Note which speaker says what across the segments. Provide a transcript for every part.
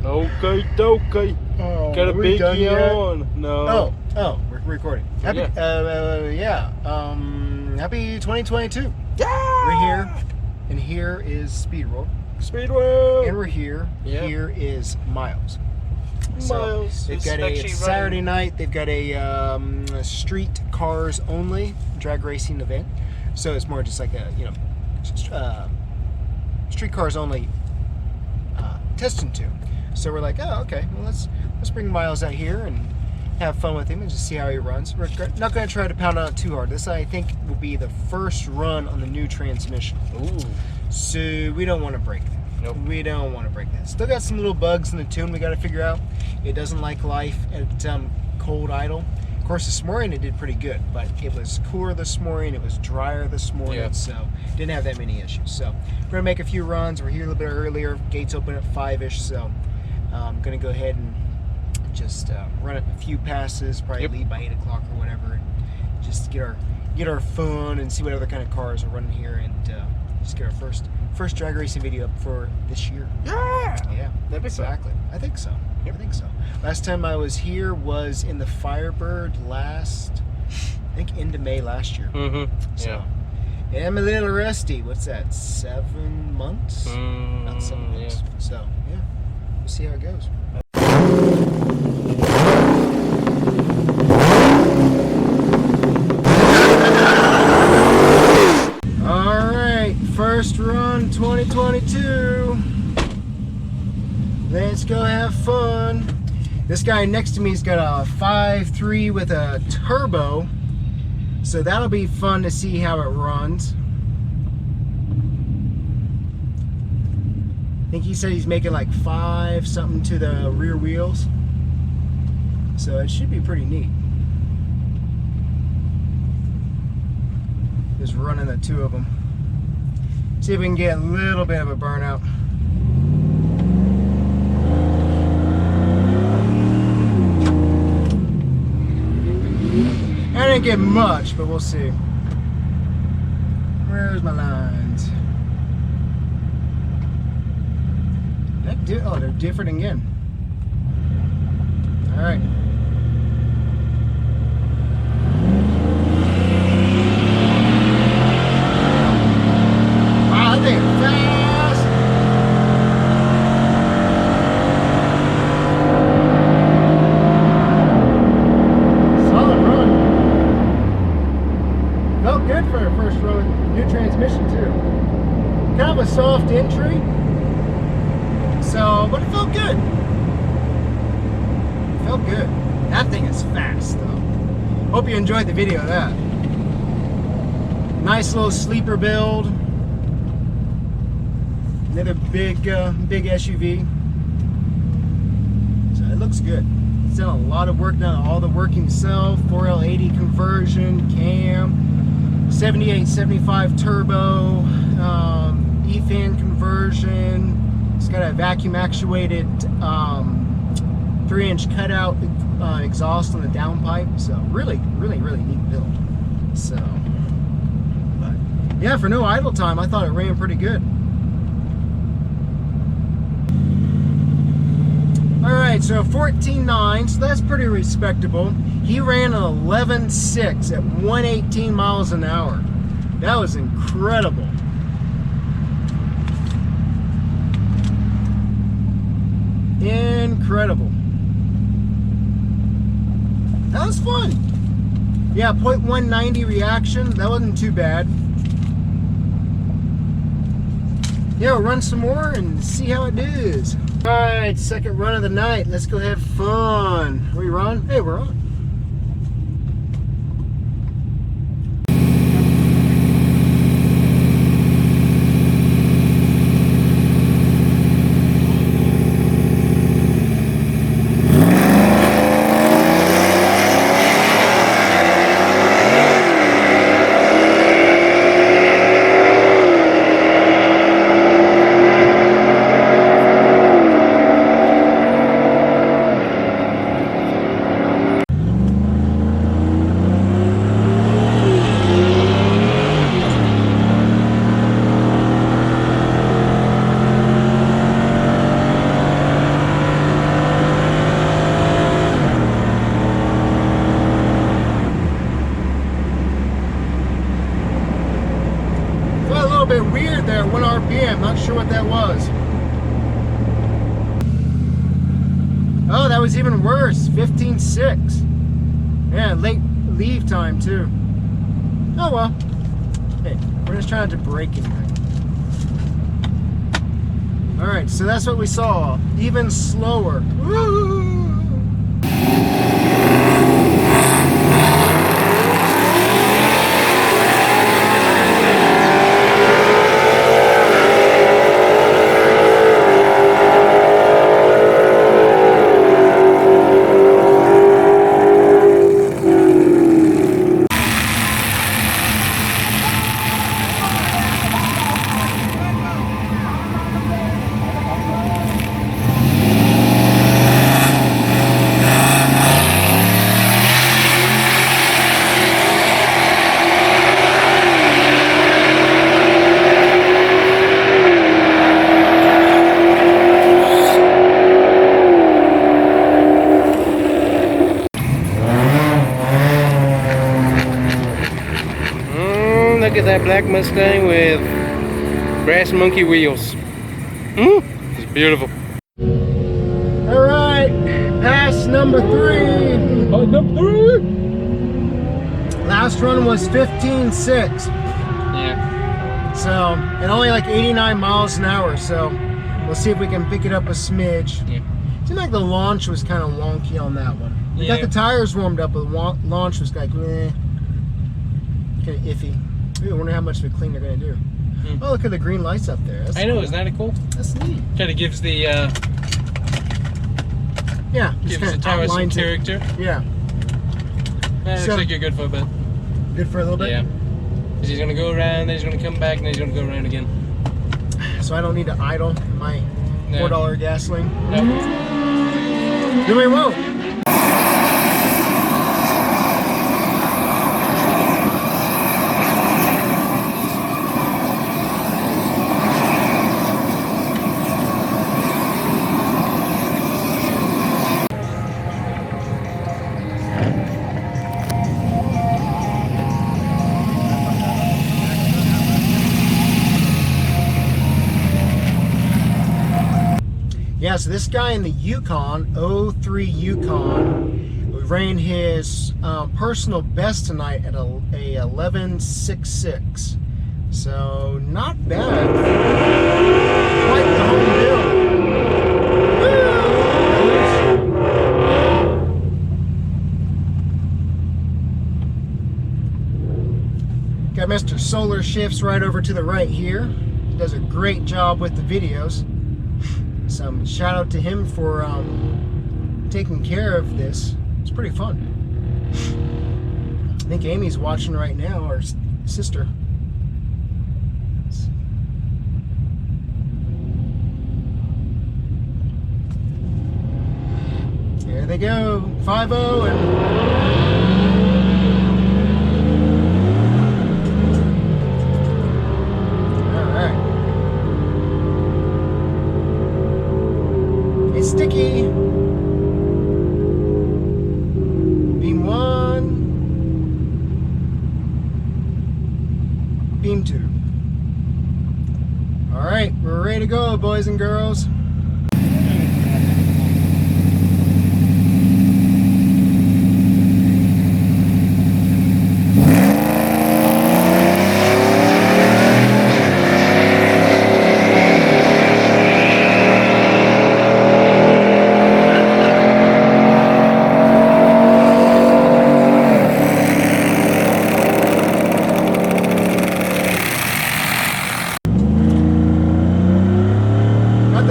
Speaker 1: Okay, dokie.
Speaker 2: Oh,
Speaker 1: Got a biggie on. No.
Speaker 2: Oh, we're recording. Happy, happy 2022.
Speaker 1: Yeah!
Speaker 2: We're here, and here is SpeedWorld.
Speaker 1: SpeedWorld!
Speaker 2: And we're here.
Speaker 1: Yeah.
Speaker 2: Here is Myles.
Speaker 1: Myles.
Speaker 2: They've got a Saturday night. They've got a street cars only drag racing event. So it's more just like a street cars only testing tune. So we're like, oh, okay. Well, let's bring Myles out here and have fun with him and just see how he runs. We're not going to try to pound on it too hard. This, I think, will be the first run on the new transmission.
Speaker 1: Ooh.
Speaker 2: So we don't want to break that.
Speaker 1: Nope.
Speaker 2: We don't want to break that. Still got some little bugs in the tune we got to figure out. It doesn't like life at cold idle. Of course, this morning it did pretty good, but it was cooler this morning. It was drier this morning, so didn't have that many issues. So we're going to make a few runs. We're here a little bit earlier. Gates open at 5-ish, so I'm going to go ahead and just run a few passes, probably leave by 8 o'clock or whatever, and just get our fun and see what other kind of cars are running here, and just get our first drag racing video up for this year. Yeah,
Speaker 1: that'd be
Speaker 2: exactly.
Speaker 1: fun.
Speaker 2: I think so. I think so. Last time I was here was in the Firebird end of May last year.
Speaker 1: Mm-hmm.
Speaker 2: So, yeah, I'm a little rusty. What's that? 7 months? About 7 months.
Speaker 1: Yeah.
Speaker 2: So yeah, we'll see how it goes. First run 2022. Let's go have fun. This guy next to me's got a 5.3 with a turbo, so that'll be fun to see how it runs. I think he said he's making like 5 something to the rear wheels, so it should be pretty neat. Just running the two of them. See if we can get a little bit of a burnout. I didn't get much, but we'll see. Where's my lines? Oh, they're different again. All right. Kind of a soft entry, so, but it felt good. It felt good. That thing is fast, though. Hope you enjoyed the video of that. Nice little sleeper build. Another big SUV. So it looks good. It's done a lot of work now. All the work himself. 4L80 conversion, cam, 78, 75 turbo. E-fan conversion. It's got a vacuum actuated 3-inch cutout exhaust on the downpipe. So really neat build. So, but yeah, for no idle time, I thought it ran pretty good. All right, so 14.9, so that's pretty respectable. He ran an 11.6 at 118 miles an hour. That was incredible. Incredible. That was fun. Yeah, 0.190 reaction. That wasn't too bad. Yeah, we'll run some more and see how it is. Alright, second run of the night. Let's go have fun. Are we on? Hey, we're on. was even worse. 15.6. Yeah, late leave time too. Oh well. Hey, we're just trying to break anything. Alright, so that's what we saw. Even slower. Woo!
Speaker 3: Look at that black Mustang with brass monkey wheels. It's beautiful.
Speaker 2: Alright, pass number 3.
Speaker 3: Number 3.
Speaker 2: Last run was 15.6.
Speaker 3: Yeah.
Speaker 2: So, and only like 89 miles an hour, so we'll see if we can pick it up a smidge.
Speaker 3: Yeah.
Speaker 2: Seemed like the launch was kind of wonky on that one. We got
Speaker 3: Yeah.
Speaker 2: the tires warmed up, but the launch was like, kind of iffy. Ooh, I wonder how much of a clean they're going to do. Oh, look at the green lights up there. That's
Speaker 3: I know,
Speaker 2: cool.
Speaker 3: isn't that cool?
Speaker 2: That's neat.
Speaker 3: Kind of gives the
Speaker 2: Yeah, just
Speaker 3: gives
Speaker 2: kind
Speaker 3: the
Speaker 2: of
Speaker 3: tires some
Speaker 2: outlines it.
Speaker 3: character.
Speaker 2: Yeah,
Speaker 3: Looks
Speaker 2: So-
Speaker 3: like you're good for a bit.
Speaker 2: good for a little bit.
Speaker 3: Yeah. Because he's gonna go around, then he's gonna come back, and then he's gonna go around again.
Speaker 2: So I don't need to idle my
Speaker 3: No.
Speaker 2: $4 gasoline.
Speaker 3: No.
Speaker 2: Then we won't. Yeah, so this guy in the Yukon, 03 Yukon, ran his personal best tonight at a 11.66. So not bad. Quite the home build. Got Mr. Solar Shifts right over to the right here. He does a great job with the videos. Some shout out to him for taking care of this. It's pretty fun. I think Amy's watching right now, our sister. There they go, 5-0 and. Sticky. Beam 1. Beam 2. Alright, we're ready to go, boys and girls.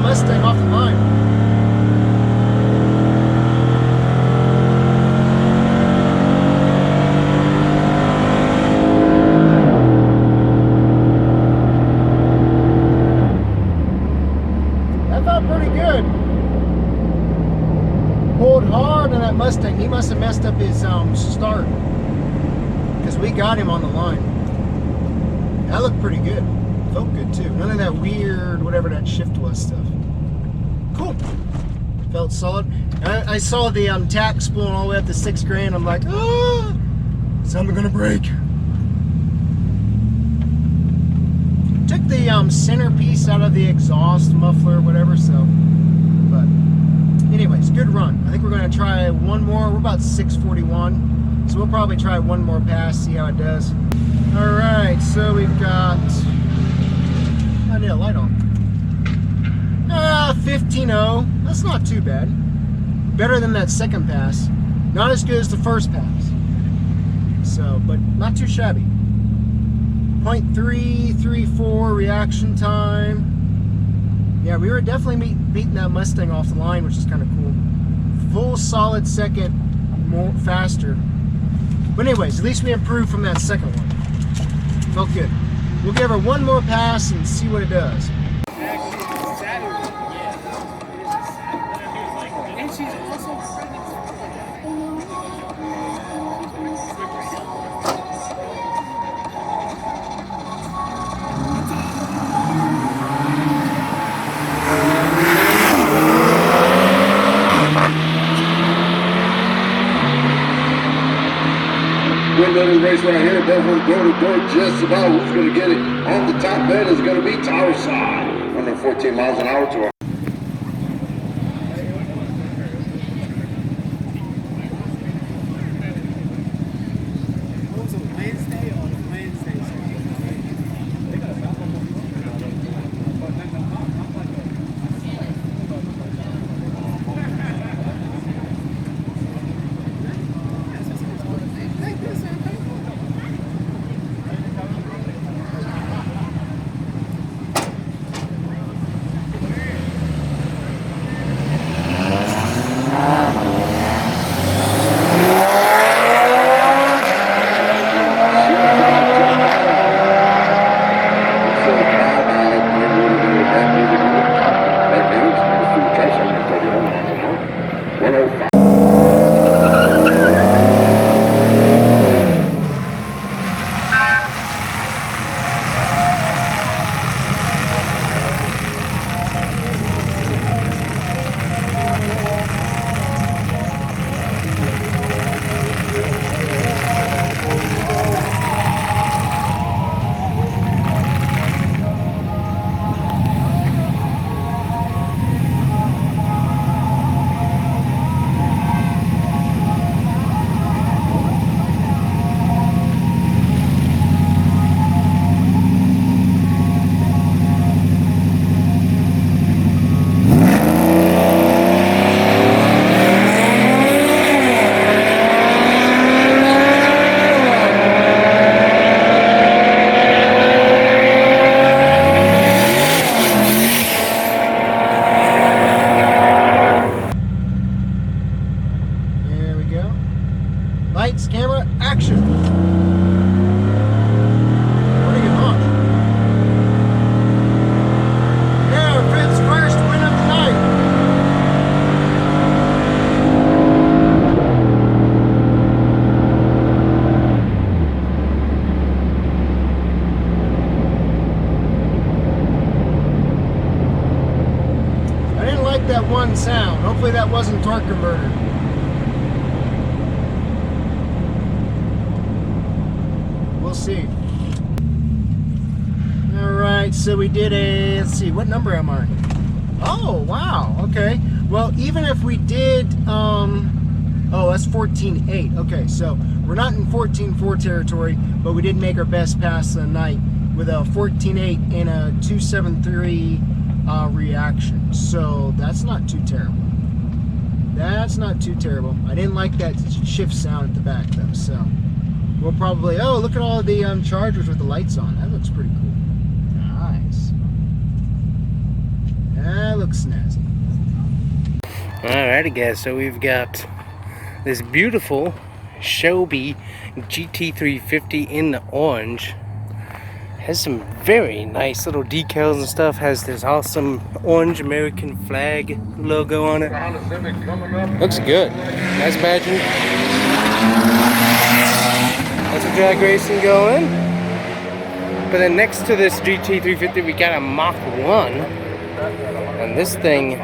Speaker 2: Mustang off the line. That felt pretty good. Pulled hard on that Mustang. He must have messed up his start, because we got him on the line. That looked pretty good. Felt good too. None of that weird, whatever that shift was stuff. Cool. Felt solid. I saw the tax blowing all the way up to $6,000. I'm like, ah, something gonna break. Took the centerpiece out of the exhaust muffler, whatever. So, but anyways, good run. I think we're gonna try one more. We're about 641, so we'll probably try one more pass, see how it does. All right, so we've got, I need a light on. 15.0. That's not too bad. Better than that second pass. Not as good as the first pass. So, but not too shabby. 0.334 reaction time. Yeah, we were definitely beating that Mustang off the line, which is kind of cool. Full solid second, more faster. But anyways, at least we improved from that second one. Felt good. We'll give her one more pass and see what it does.
Speaker 4: And she's also pregnant.
Speaker 5: Window of the race right here, definitely door to door, just about who's going to get it. On the top bed is going to be Tower Side, 114 miles an hour to
Speaker 2: Lights, camera, action! Pretty good launch. Yeah, Fred's first win of the night. I didn't like that one sound. Hopefully that wasn't torque converter. We'll see. Alright, so we did a, let's see, what number am I? Oh, wow, okay. Well, even if we did, oh, that's 14.8. Okay, so we're not in 14.4 territory, but we did make our best pass of the night with a 14.8 and a 273 reaction. So that's not too terrible. That's not too terrible. I didn't like that shift sound at the back though, so we'll probably, oh, look at all the chargers with the lights on. That looks pretty cool. Nice. That looks snazzy.
Speaker 3: Alrighty guys, so we've got this beautiful Chevy GT350 in the orange. Has some very nice little decals and stuff. Has this awesome orange American flag logo on it. Looks good. Nice badging. That's a drag racing going. But then next to this GT350 we got a Mach 1. And this thing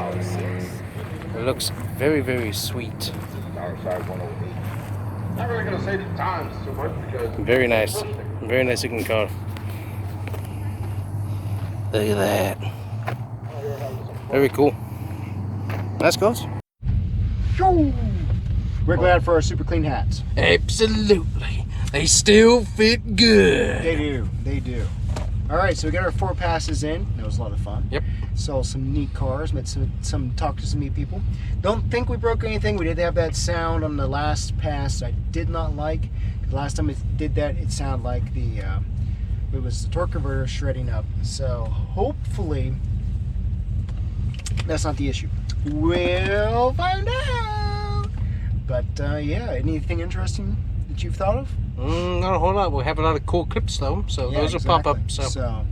Speaker 3: looks very, very sweet.
Speaker 5: Not really going to say the times so much because
Speaker 3: Very nice. Very nice looking car. Look at that. Very cool. Nice cars.
Speaker 2: Shoo! We're glad for our super clean hats.
Speaker 3: Absolutely. They still fit good.
Speaker 2: They do. They do. All right, so we got our 4 passes in. That was a lot of fun.
Speaker 3: Yep.
Speaker 2: Saw some neat cars. Met some talked to some neat people. Don't think we broke anything. We did have that sound on the last pass I did not like. The last time it did that, it sounded like it was the torque converter shredding up. So hopefully that's not the issue. We'll find out. But yeah, anything interesting that you've thought of?
Speaker 3: Not a whole lot. We have a lot of cool clips though, so
Speaker 2: Yeah,
Speaker 3: those will pop up. So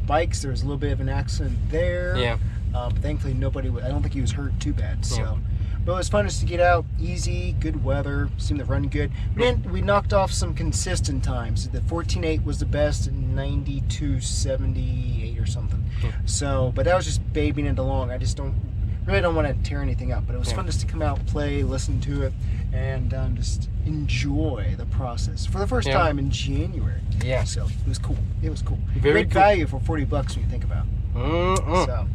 Speaker 2: bikes, there was a little bit of an accident there.
Speaker 3: yeah,
Speaker 2: But thankfully nobody. I don't think he was hurt too bad. So,
Speaker 3: Yeah.
Speaker 2: but it was fun just to get out, easy, good weather, seemed to run good. We knocked off some consistent times. The 14.8 was the best, and 92.78 or something. So, but that was just babying it along. I just really don't want to tear anything up. But it was fun just to come out, play, listen to it, and just enjoy the process for the first time in January.
Speaker 3: Yeah.
Speaker 2: So it was cool. It was cool.
Speaker 3: Very
Speaker 2: Great
Speaker 3: cool.
Speaker 2: value for $40 when you think about it. So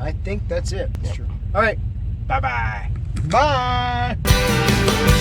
Speaker 2: I think that's it. That's true. All right. Bye-bye.
Speaker 3: Bye.